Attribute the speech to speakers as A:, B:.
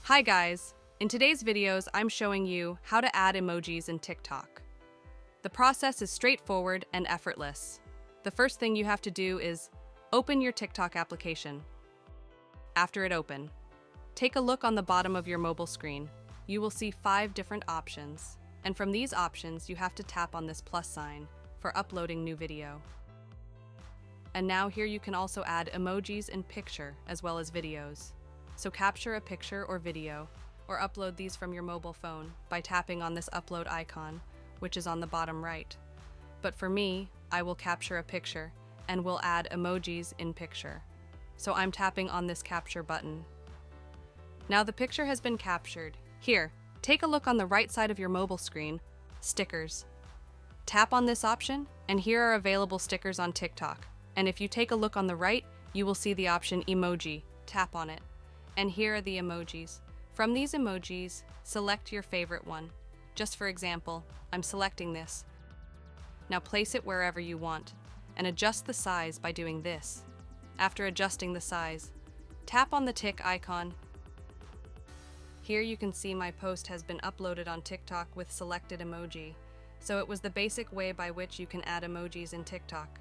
A: Hi guys! In today's videos, I'm showing you how to add emojis in TikTok. The process is straightforward and effortless. The first thing you have to do is open your TikTok application. After it opens, take a look on the bottom of your mobile screen. You will see 5 different options, and from these options you have to tap on this plus sign for uploading new video. And now here you can also add emojis in picture as well as videos. So capture a picture or video, or upload these from your mobile phone by tapping on this upload icon, which is on the bottom right. But for me, I will capture a picture and will add emojis in picture. So I'm tapping on this capture button. Now the picture has been captured. Here, take a look on the right side of your mobile screen, stickers. Tap on this option, and here are available stickers on TikTok. And if you take a look on the right, you will see the option emoji. Tap on it. And here are the emojis. From these emojis, select your favorite one. Just for example, I'm selecting this. Now place it wherever you want, and adjust the size by doing this. After adjusting the size, tap on the tick icon. Here you can see my post has been uploaded on TikTok with selected emoji. So it was the basic way by which you can add emojis in TikTok.